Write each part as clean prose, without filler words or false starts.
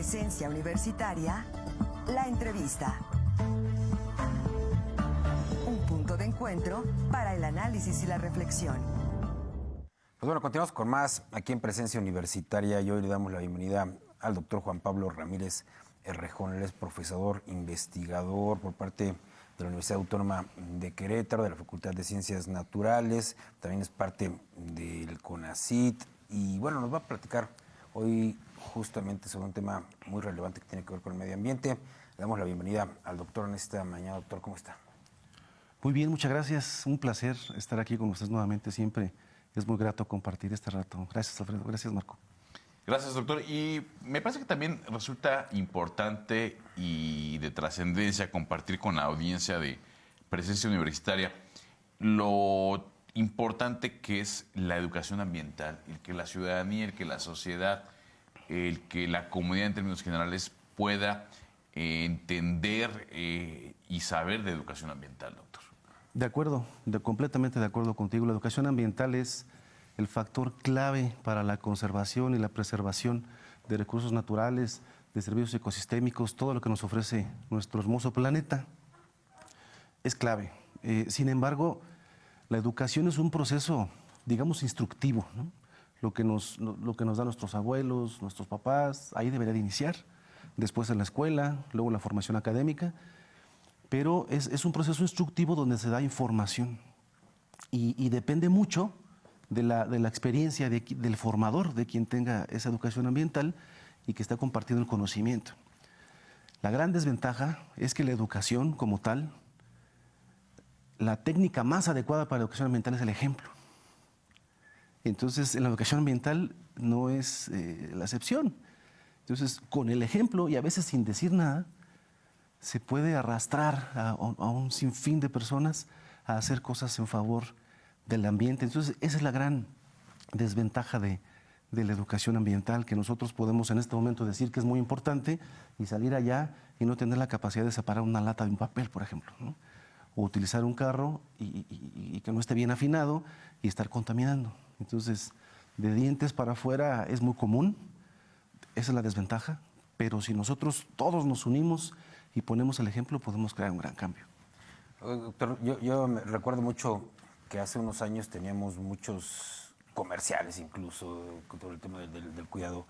Presencia Universitaria, la entrevista. Un punto de encuentro para el análisis y la reflexión. Pues bueno, continuamos con más aquí en Presencia Universitaria y hoy le damos la bienvenida al doctor Juan Pablo Ramírez Errejón. Él es profesor investigador por parte de la Universidad Autónoma de Querétaro, de la Facultad de Ciencias Naturales, también es parte del CONACYT y bueno, nos va a platicar hoy justamente sobre un tema muy relevante que tiene que ver con el medio ambiente. Le damos la bienvenida al doctor en esta mañana. Doctor, ¿cómo está? Muy bien, muchas gracias. Un placer estar aquí con ustedes nuevamente. Siempre es muy grato compartir este rato. Gracias, Alfredo. Gracias, Marco. Gracias, doctor. Y me parece que también resulta importante y de trascendencia compartir con la audiencia de Presencia Universitaria lo importante que es la educación ambiental, el que la ciudadanía, el que la sociedad, el que la comunidad en términos generales pueda entender y saber de educación ambiental, doctor. De acuerdo, completamente de acuerdo contigo. La educación ambiental es el factor clave para la conservación y la preservación de recursos naturales, de servicios ecosistémicos, todo lo que nos ofrece nuestro hermoso planeta. Es clave. Sin embargo, la educación es un proceso, digamos, instructivo, ¿no? Lo que nos dan nuestros abuelos, nuestros papás, ahí debería de iniciar, después en la escuela, luego en la formación académica, pero es un proceso instructivo donde se da información y depende mucho de la experiencia del formador, de quien tenga esa educación ambiental y que está compartiendo el conocimiento. La gran desventaja es que la educación como tal, la técnica más adecuada para la educación ambiental es el ejemplo. Entonces, en la educación ambiental no es la excepción. Entonces, con el ejemplo y a veces sin decir nada, se puede arrastrar a un sinfín de personas a hacer cosas en favor del ambiente. Entonces, esa es la gran desventaja de la educación ambiental, que nosotros podemos en este momento decir que es muy importante y salir allá y no tener la capacidad de separar una lata de un papel, por ejemplo, ¿no? O utilizar un carro y que no esté bien afinado y estar contaminando. Entonces, de dientes para afuera es muy común, esa es la desventaja, pero si nosotros todos nos unimos y ponemos el ejemplo, podemos crear un gran cambio. Doctor, yo me recuerdo mucho que hace unos años teníamos muchos comerciales incluso sobre el tema del cuidado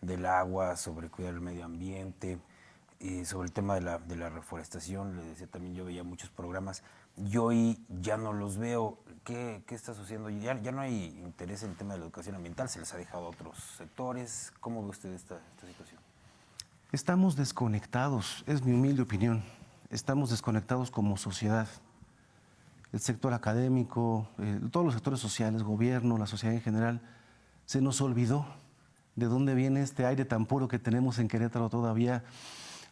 del agua, sobre cuidar el medio ambiente, y sobre el tema de la reforestación. Le decía también, yo veía muchos programas, yo hoy ya no los veo. ¿Qué está sucediendo? Ya no hay interés en el tema de la educación ambiental, se les ha dejado a otros sectores. ¿Cómo ve usted esta situación? Estamos desconectados, es mi humilde opinión. Estamos desconectados como sociedad. El sector académico, todos los sectores sociales, gobierno, la sociedad en general, se nos olvidó de dónde viene este aire tan puro que tenemos en Querétaro todavía.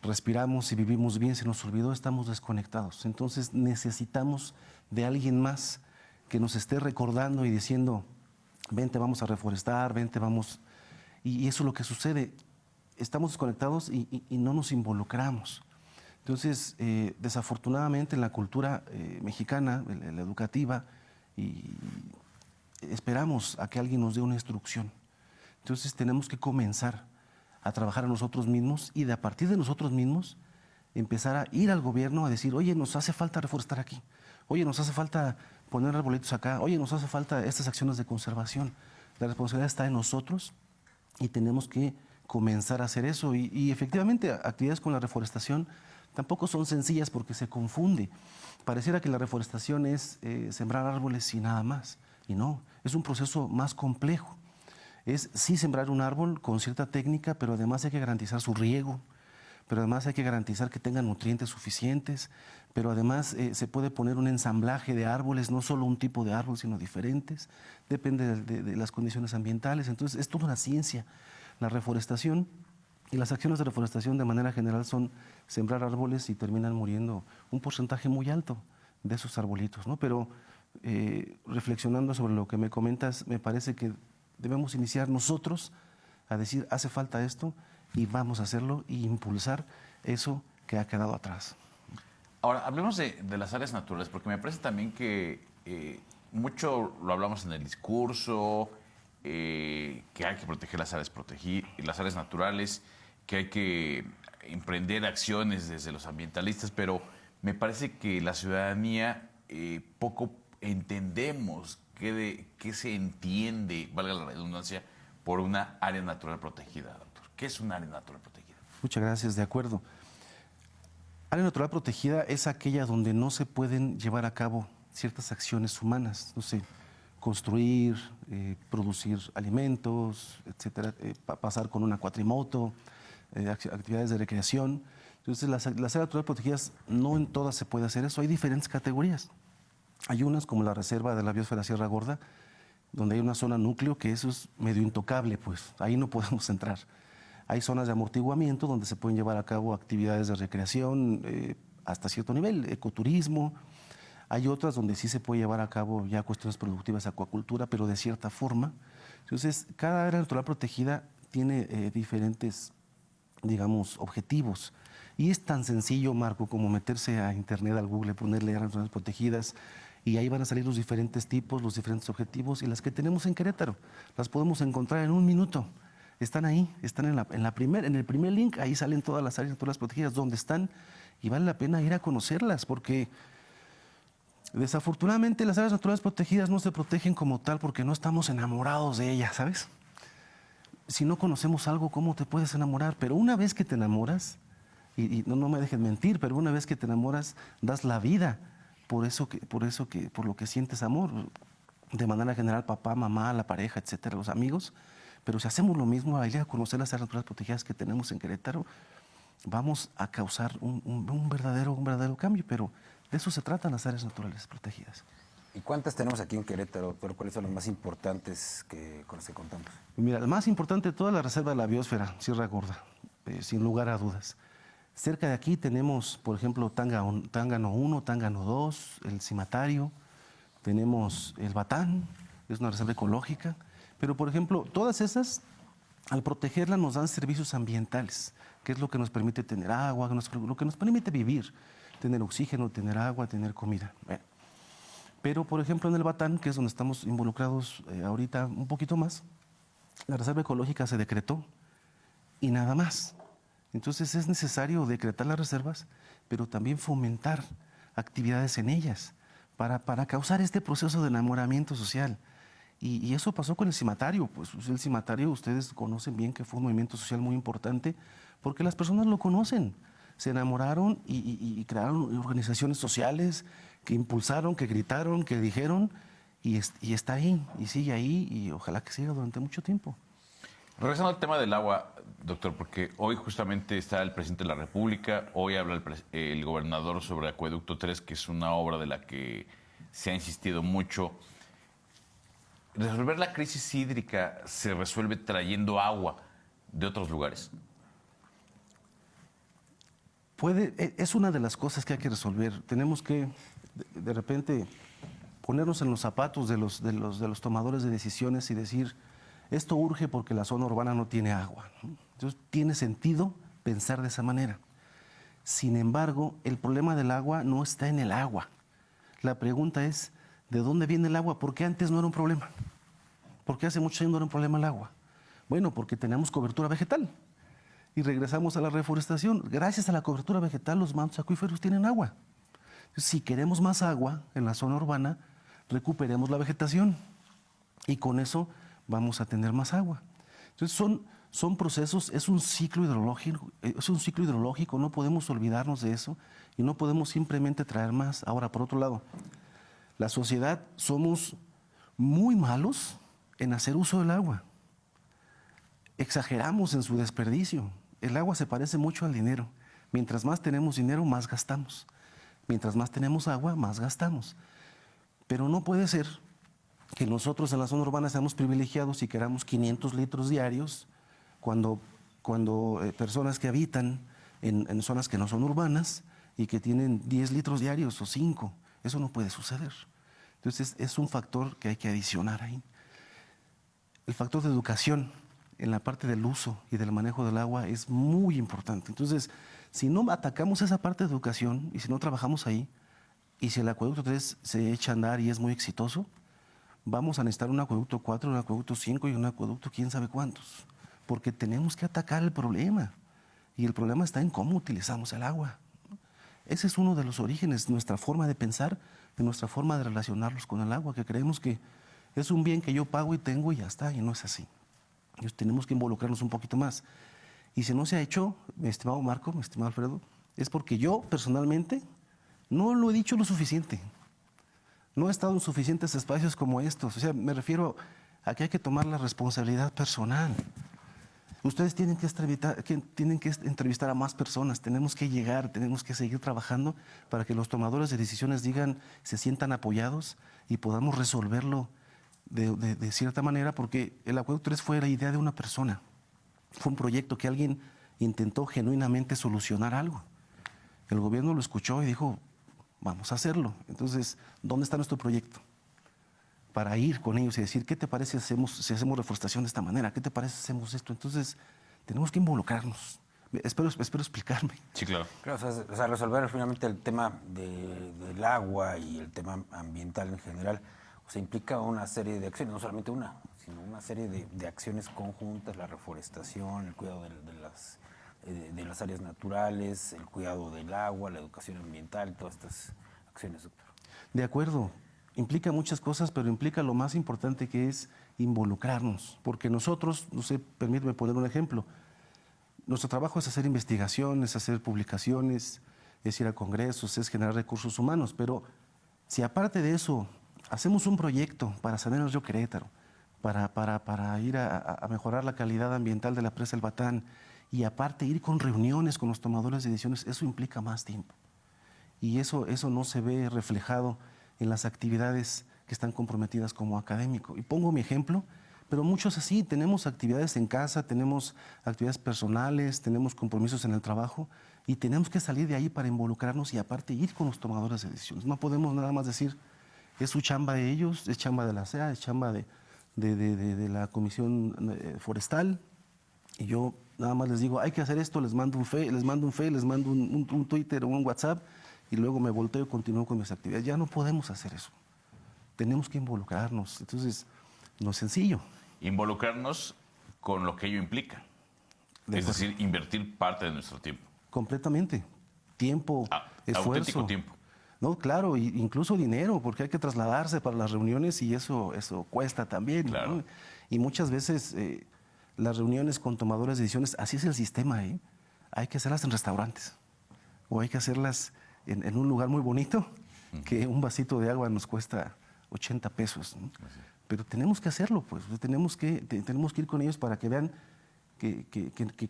Respiramos y vivimos bien, se nos olvidó, estamos desconectados. Entonces necesitamos de alguien más que nos esté recordando y diciendo, vente, vamos a reforestar, vente, vamos. Y eso es lo que sucede. Estamos desconectados y no nos involucramos. Entonces, desafortunadamente en la cultura mexicana, la educativa, y esperamos a que alguien nos dé una instrucción. Entonces tenemos que comenzar a trabajar a nosotros mismos y a partir de nosotros mismos empezar a ir al gobierno a decir, oye, nos hace falta reforestar aquí, oye, nos hace falta poner arbolitos acá, oye, nos hace falta estas acciones de conservación. La responsabilidad está en nosotros y tenemos que comenzar a hacer eso. Y efectivamente, actividades con la reforestación tampoco son sencillas porque se confunde. Pareciera que la reforestación es sembrar árboles y nada más. Y no, es un proceso más complejo. Es sí sembrar un árbol con cierta técnica, pero además hay que garantizar su riego, pero además hay que garantizar que tengan nutrientes suficientes, pero además se puede poner un ensamblaje de árboles, no solo un tipo de árbol, sino diferentes, depende de las condiciones ambientales. Entonces es toda una ciencia. La reforestación y las acciones de reforestación de manera general son sembrar árboles y terminan muriendo un porcentaje muy alto de esos arbolitos, ¿no? Pero reflexionando sobre lo que me comentas, me parece que debemos iniciar nosotros a decir, hace falta esto y vamos a hacerlo y impulsar eso que ha quedado atrás. Ahora, hablemos de las áreas naturales, porque me parece también que mucho lo hablamos en el discurso, que hay que proteger las áreas naturales, que hay que emprender acciones desde los ambientalistas, pero me parece que la ciudadanía poco entendemos qué se entiende, valga la redundancia, por una área natural protegida, doctor. ¿Qué es una área natural protegida? Muchas gracias, de acuerdo. Área natural protegida es aquella donde no se pueden llevar a cabo ciertas acciones humanas, no sé, construir, producir alimentos, etcétera, pasar con una cuatrimoto, actividades de recreación. Entonces, las áreas naturales protegidas, no en todas se puede hacer eso, hay diferentes categorías. Hay unas como la Reserva de la Biosfera Sierra Gorda, donde hay una zona núcleo que eso es medio intocable, pues ahí no podemos entrar. Hay zonas de amortiguamiento donde se pueden llevar a cabo actividades de recreación hasta cierto nivel, ecoturismo. Hay otras donde sí se puede llevar a cabo ya cuestiones productivas, acuacultura, pero de cierta forma. Entonces, cada área natural protegida tiene diferentes, digamos, objetivos. Y es tan sencillo, Marco, como meterse a internet, al Google, ponerle áreas naturales protegidas, y ahí van a salir los diferentes tipos, los diferentes objetivos, y las que tenemos en Querétaro las podemos encontrar en un minuto. Están ahí, están en el primer link, ahí salen todas las áreas naturales protegidas, donde están, y vale la pena ir a conocerlas, porque desafortunadamente las áreas naturales protegidas no se protegen como tal porque no estamos enamorados de ellas, ¿sabes? Si no conocemos algo, ¿cómo te puedes enamorar? Pero una vez que te enamoras, y no me dejen mentir, pero una vez que te enamoras, das la vida por lo que sientes amor, de manera general, papá, mamá, la pareja, etcétera, los amigos. Pero si hacemos lo mismo, al ir a conocer las áreas naturales protegidas que tenemos en Querétaro, vamos a causar un verdadero cambio, pero de eso se tratan las áreas naturales protegidas. ¿Y cuántas tenemos aquí en Querétaro, doctor? ¿Cuáles son las más importantes con las que contamos? Mira, la más importante de toda la Reserva de la Biosfera, Sierra Gorda, sin lugar a dudas. Cerca de aquí tenemos, por ejemplo, Tángano 1, Tángano 2, el Cimatario, tenemos el Batán, es una reserva ecológica, pero, por ejemplo, todas esas, al protegerlas, nos dan servicios ambientales, que es lo que nos permite tener agua, lo que nos permite vivir, tener oxígeno, tener agua, tener comida. Bueno. Pero, por ejemplo, en el Batán, que es donde estamos involucrados ahorita un poquito más, la reserva ecológica se decretó y nada más. Entonces es necesario decretar las reservas, pero también fomentar actividades en ellas para causar este proceso de enamoramiento social. Y eso pasó con el Cimatario. Pues el Cimatario, ustedes conocen bien que fue un movimiento social muy importante porque las personas lo conocen. Se enamoraron y crearon organizaciones sociales que impulsaron, que gritaron, que dijeron, y está ahí, y sigue ahí, y ojalá que siga durante mucho tiempo. Regresando al tema del agua, doctor, porque hoy justamente está el presidente de la República, hoy habla el gobernador sobre Acueducto 3, que es una obra de la que se ha insistido mucho. ¿Resolver la crisis hídrica se resuelve trayendo agua de otros lugares? Es una de las cosas que hay que resolver. Tenemos que, de repente, ponernos en los zapatos de los tomadores de decisiones y decir, esto urge porque la zona urbana no tiene agua, ¿no? Entonces, tiene sentido pensar de esa manera. Sin embargo, el problema del agua no está en el agua. La pregunta es, ¿de dónde viene el agua? ¿Por qué antes no era un problema? ¿Por qué hace muchos años no era un problema el agua? Bueno, porque tenemos cobertura vegetal. Y regresamos a la reforestación. Gracias a la cobertura vegetal, los mantos acuíferos tienen agua. Entonces, si queremos más agua en la zona urbana, recuperemos la vegetación. Y con eso vamos a tener más agua. Entonces, son procesos, es un ciclo hidrológico, no podemos olvidarnos de eso y no podemos simplemente traer más. Ahora, por otro lado, la sociedad somos muy malos en hacer uso del agua. Exageramos en su desperdicio. El agua se parece mucho al dinero. Mientras más tenemos dinero, más gastamos. Mientras más tenemos agua, más gastamos. Pero no puede ser que nosotros en la zona urbana seamos privilegiados y queramos 500 litros diarios cuando personas que habitan en zonas que no son urbanas y que tienen 10 litros diarios o 5. Eso no puede suceder. Entonces es un factor que hay que adicionar ahí. El factor de educación en la parte del uso y del manejo del agua es muy importante. Entonces, si no atacamos esa parte de educación y si no trabajamos ahí, y si el acueducto 3 se echa a andar y es muy exitoso, vamos a necesitar un acueducto 4, un acueducto 5 y un acueducto quién sabe cuántos, porque tenemos que atacar el problema. Y el problema está en cómo utilizamos el agua. Ese es uno de los orígenes, nuestra forma de pensar, de nuestra forma de relacionarnos con el agua, que creemos que es un bien que yo pago y tengo y ya está, y no es así. Entonces tenemos que involucrarnos un poquito más. Y si no se ha hecho, mi estimado Marco, mi estimado Alfredo, es porque yo personalmente no lo he dicho lo suficiente. No he estado en suficientes espacios como estos. O sea, me refiero a que hay que tomar la responsabilidad personal. Ustedes tienen que entrevistar a más personas, tenemos que llegar, tenemos que seguir trabajando para que los tomadores de decisiones se sientan apoyados y podamos resolverlo de cierta manera, porque el Acueducto 3 fue la idea de una persona. Fue un proyecto que alguien intentó genuinamente solucionar algo. El gobierno lo escuchó y dijo, vamos a hacerlo. Entonces, ¿dónde está nuestro proyecto? Para ir con ellos y decir, ¿qué te parece si hacemos reforestación de esta manera? ¿Qué te parece si hacemos esto? Entonces, tenemos que involucrarnos. Espero explicarme. Sí, claro. Claro, o sea, resolver finalmente el tema del agua y el tema ambiental en general, o sea, implica una serie de acciones, no solamente una, sino una serie de acciones conjuntas, la reforestación, el cuidado de las áreas naturales, el cuidado del agua, la educación ambiental, todas estas acciones, doctor. De acuerdo. Implica muchas cosas, pero implica lo más importante, que es involucrarnos. Porque nosotros, no sé, permíteme poner un ejemplo, nuestro trabajo es hacer investigaciones, hacer publicaciones, es ir a congresos, es generar recursos humanos, pero si aparte de eso hacemos un proyecto para sanear el río Querétaro, para ir a mejorar la calidad ambiental de la presa El Batán, y aparte ir con reuniones con los tomadores de decisiones, eso implica más tiempo. Y eso no se ve reflejado en las actividades que están comprometidas como académico. Y pongo mi ejemplo, pero muchos así, tenemos actividades en casa, tenemos actividades personales, tenemos compromisos en el trabajo, y tenemos que salir de ahí para involucrarnos y aparte ir con los tomadores de decisiones. No podemos nada más decir, es su chamba de ellos, es chamba de la CEA, es chamba de la Comisión Forestal, y yo nada más les digo, hay que hacer esto, les mando un un Twitter o un WhatsApp, y luego me volteo y continúo con mis actividades. Ya no podemos hacer eso. Tenemos que involucrarnos. Entonces, no es sencillo. Involucrarnos con lo que ello implica. Es decir, invertir parte de nuestro tiempo. Completamente. Tiempo, esfuerzo. Auténtico tiempo. No, claro, incluso dinero, porque hay que trasladarse para las reuniones y eso cuesta también. Claro. ¿no? Y muchas veces las reuniones con tomadores de decisiones, así es el sistema. Hay que hacerlas en restaurantes o hay que hacerlas en un lugar muy bonito, que un vasito de agua nos cuesta 80 pesos. ¿no? Pero tenemos que hacerlo, pues. Tenemos que ir con ellos para que vean que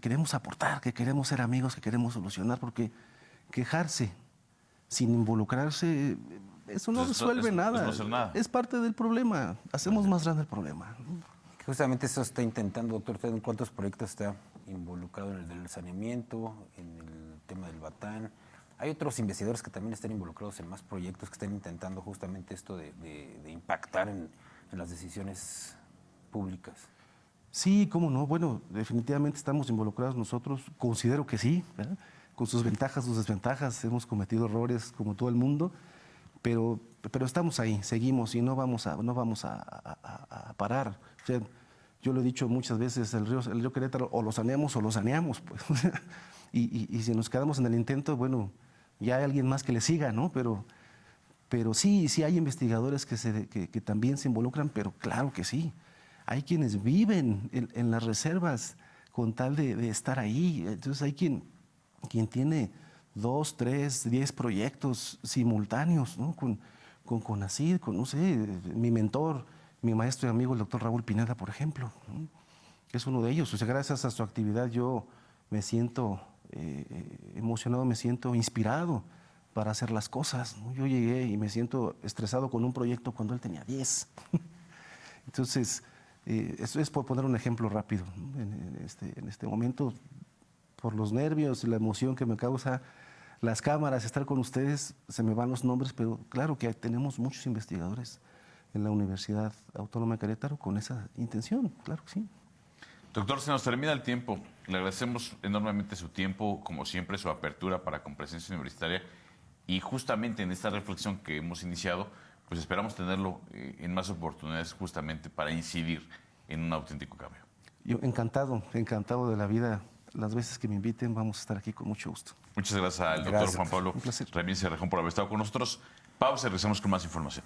queremos aportar, que queremos ser amigos, que queremos solucionar, porque quejarse sin involucrarse, eso no resuelve nada. No hacer nada. Es parte del problema. Hacemos más grande el problema. Justamente eso está intentando, doctor. ¿Usted en cuántos proyectos está involucrado? En el del saneamiento, en el tema del Batán. Hay otros investigadores que también están involucrados en más proyectos que están intentando justamente esto de impactar en las decisiones públicas. Sí, cómo no. Bueno, definitivamente estamos involucrados nosotros. Considero que sí, ¿verdad? Con sus ventajas, sus desventajas. Hemos cometido errores como todo el mundo, pero estamos ahí, seguimos y no vamos a parar. O sea, yo lo he dicho muchas veces, el río Querétaro o lo saneamos, pues. y si nos quedamos en el intento, bueno, ya hay alguien más que le siga, ¿no? Pero sí hay investigadores que también se involucran, pero claro que sí. Hay quienes viven en las reservas con tal de estar ahí. Entonces hay quien tiene 2, 3, 10 proyectos simultáneos, ¿no? Con CONACYT, no sé, mi mentor, mi maestro y amigo, el doctor Raúl Pineda, por ejemplo, ¿no? Es uno de ellos. O sea, gracias a su actividad yo me siento emocionado, me siento inspirado para hacer las cosas, ¿no? Yo llegué y me siento estresado con un proyecto cuando él tenía 10. Entonces, eso es por poner un ejemplo rápido, ¿no? En este momento, por los nervios y la emoción que me causa las cámaras, estar con ustedes, se me van los nombres, pero claro que tenemos muchos investigadores en la Universidad Autónoma de Querétaro con esa intención, claro que sí. Doctor, se nos termina el tiempo. Le agradecemos enormemente su tiempo, como siempre, su apertura para con Presencia Universitaria. Y justamente en esta reflexión que hemos iniciado, pues esperamos tenerlo en más oportunidades justamente para incidir en un auténtico cambio. Yo encantado de la vida, las veces que me inviten vamos a estar aquí con mucho gusto. Muchas gracias al doctor Gracias. Juan Pablo Un placer. Ramírez Rejón por haber estado con nosotros. Pausa y regresamos con más información.